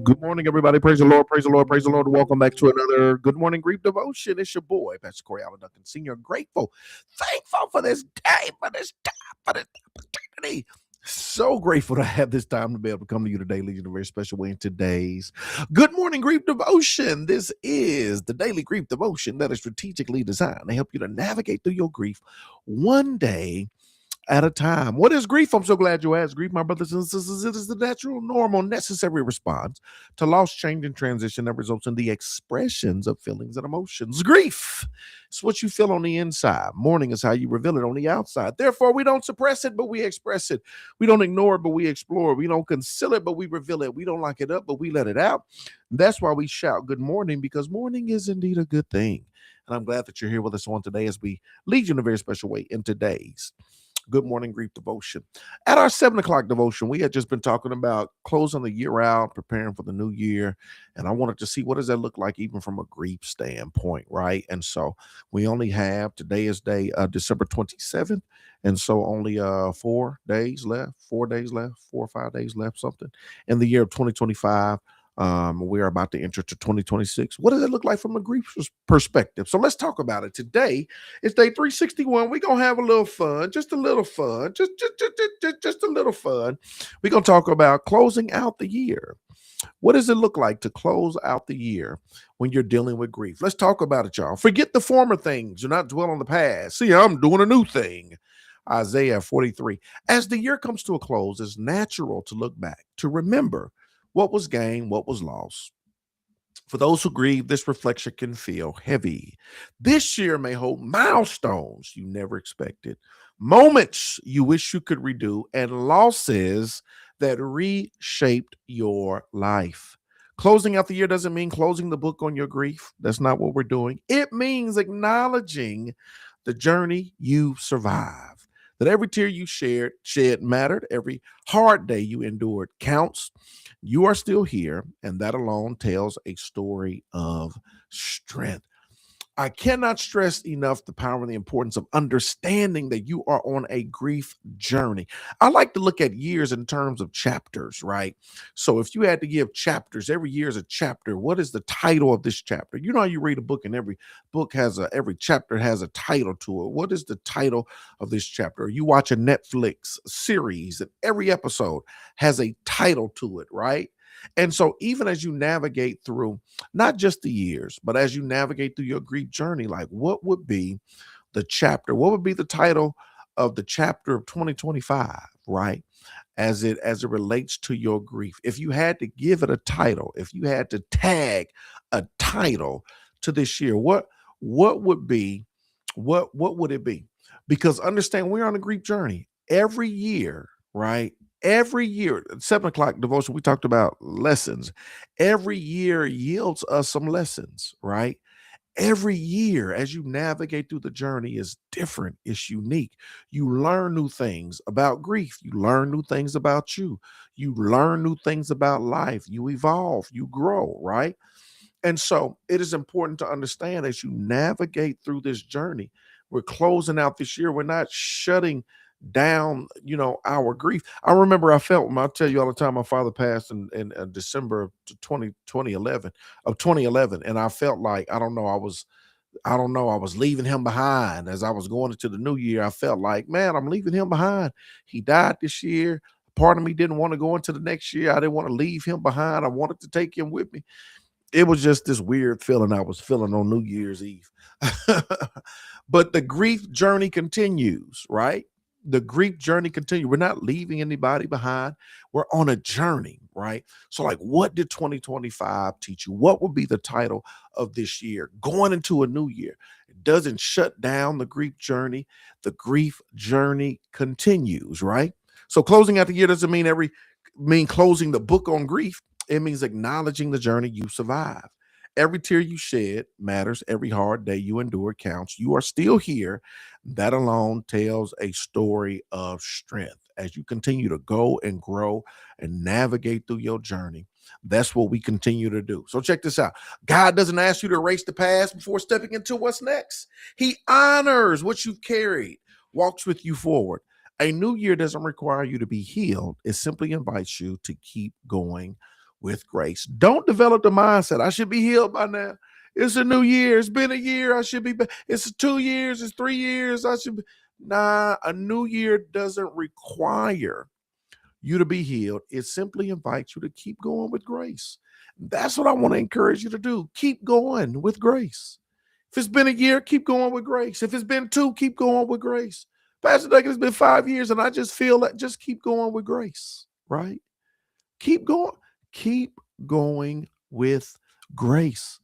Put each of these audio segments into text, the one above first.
Good morning, everybody. Praise the Lord, praise the Lord, praise the Lord. Welcome back to another Good Morning Grief Devotion. It's your boy, Pastor Corey Allen Duncan Sr. Grateful, thankful for this day, for this time, for this opportunity. So grateful to have this time to be able to come to you today, leading in a very special way in today's Good Morning Grief Devotion. This is the daily grief devotion that is strategically designed to help you to navigate through your grief one day at a time. What is grief? I'm so glad you asked. Grief, my brothers and sisters, it is the natural, normal, necessary response to loss, change, and transition that results in the expressions of feelings and emotions. Grief is what you feel on the inside. Mourning is how you reveal it on the outside. Therefore, we don't suppress it, but we express it. We don't ignore it, but we explore it. We don't conceal it, but we reveal it. We don't lock it up, but we let it out. That's why we shout good morning, because morning is indeed a good thing. And I'm glad that you're here with us on today as we lead you in a very special way in today's Good Morning Grief Devotion. At our 7 o'clock devotion, we had just been talking about closing the year out, preparing for the new year. And I wanted to see, what does that look like even from a grief standpoint, right? And so we only have, today is December 27th. And so only 4 days left, 4 days left, 4 or 5 days left, something in the year of 2025. We are about to enter to 2026. What does it look like from a grief perspective? So let's talk about it. Today is day 361. We're gonna have a little fun, just a little fun, just a little fun. We're gonna talk about closing out the year. What does it look like to close out the year when you're dealing with grief? Let's talk about it, y'all. Forget the former things. Do not dwell on the past. See, I'm doing a new thing. Isaiah 43. As the year comes to a close, it's natural to look back, to remember what was gained, what was lost. For those who grieve, this reflection can feel heavy. This year may hold milestones you never expected, moments you wish you could redo, and losses that reshaped your life. Closing out the year doesn't mean closing the book on your grief. That's not what we're doing. It means acknowledging the journey you survived. That every tear you shed mattered. Every hard day you endured counts. You are still here, and that alone tells a story of strength. I cannot stress enough the power and the importance of understanding that you are on a grief journey. I like to look at years in terms of chapters, right? So if you had to give chapters, every year is a chapter. What is the title of this chapter? You know how you read a book and every book every chapter has a title to it. What is the title of this chapter? You watch a Netflix series and every episode has a title to it, right? And so even as you navigate through not just the years, but as you navigate through your grief journey, like what would be the chapter? What would be the title of the chapter of 2025, right? As it relates to your grief. If you had to give it a title, if you had to tag a title to this year, what would be what would it be? Because understand, we're on a grief journey every year, right? Every year, at 7 o'clock devotion, we talked about lessons. Every year yields us some lessons, right? Every year, as you navigate through the journey, is different, it's unique. You learn new things about grief, you learn new things about you learn new things about life, you evolve, you grow, right? And so it is important to understand as you navigate through this journey, we're closing out this year. We're not shutting down, our grief. I remember I felt, I tell you all the time, my father passed in December of 2011. And I felt like, I don't know, I was leaving him behind as I was going into the new year. I felt like, man, I'm leaving him behind. He died this year. Part of me didn't want to go into the next year. I didn't want to leave him behind. I wanted to take him with me. It was just this weird feeling I was feeling on New Year's Eve. But the grief journey continues, right? The grief journey continues. We're not leaving anybody behind. We're on a journey, right? So, like, what did 2025 teach you? What would be the title of this year? Going into a new year. It doesn't shut down the grief journey. The grief journey continues, right? So closing out the year doesn't mean closing the book on grief. It means acknowledging the journey you survived. Every tear you shed matters. Every hard day you endure counts. You are still here. That alone tells a story of strength. As you continue to go and grow and navigate through your journey, that's what we continue to do. So check this out. God doesn't ask you to erase the past before stepping into what's next. He honors what you've carried, walks with you forward. A new year doesn't require you to be healed. It simply invites you to keep going with grace. Don't develop the mindset, I should be healed by now. It's a new year. It's been a year. I should be. It's 2 years. It's 3 years. I should be. Nah, a new year doesn't require you to be healed. It simply invites you to keep going with grace. That's what I want to encourage you to do. Keep going with grace. If it's been a year, keep going with grace. If it's been 2, keep going with grace. Pastor Doug, it's been 5 years and I just feel that just keep going with grace, right? Keep going. Keep going with grace.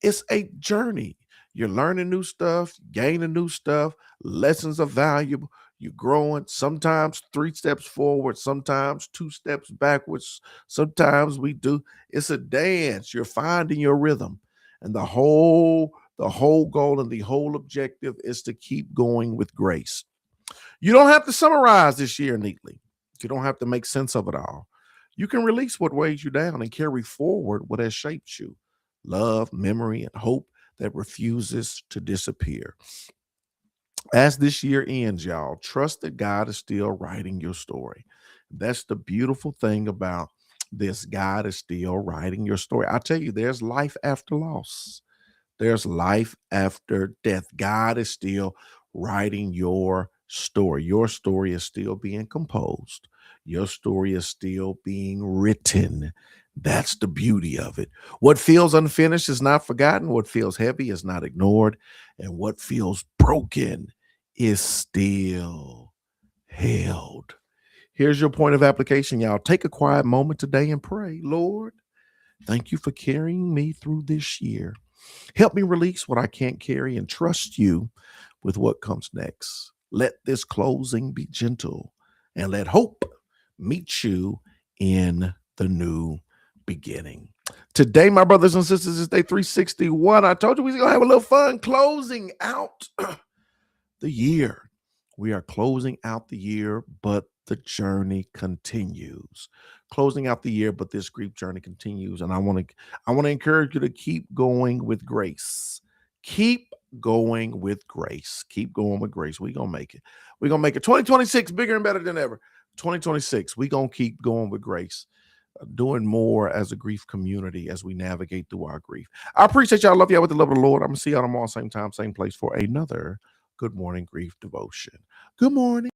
It's a journey. You're learning new stuff, gaining new stuff. Lessons are valuable. You're growing, sometimes 3 steps forward, sometimes 2 steps backwards. Sometimes we do. It's a dance. You're finding your rhythm. And the whole goal and the whole objective is to keep going with grace. You don't have to summarize this year neatly. You don't have to make sense of it all. You can release what weighs you down and carry forward what has shaped you. Love, memory, and hope that refuses to disappear. As this year ends, y'all, trust that God is still writing your story. That's the beautiful thing about this. God is still writing your story. I tell you, there's life after loss. There's life after death. God is still writing your story. Your story is still being composed. Your story is still being written. That's the beauty of it. What feels unfinished is not forgotten. What feels heavy is not ignored. And what feels broken is still held. Here's your point of application, y'all. Take a quiet moment today and pray. Lord, thank you for carrying me through this year. Help me release what I can't carry and trust you with what comes next. Let this closing be gentle and let hope meet you in the new beginning. Today, my brothers and sisters, is day 361. I told you we was going to have a little fun closing out the year. We are closing out the year, but the journey continues. Closing out the year, but this grief journey continues. And I want to encourage you to keep going with grace. Keep going with grace. Keep going with grace. We're gonna make it. We're gonna make it. 2026 bigger and better than ever. 2026, we're gonna keep going with grace. Doing more as a grief community as we navigate through our grief. I appreciate y'all. Love y'all with the love of the Lord. I'm gonna see y'all tomorrow, same time, same place for another Good Morning Grief devotion. Good morning.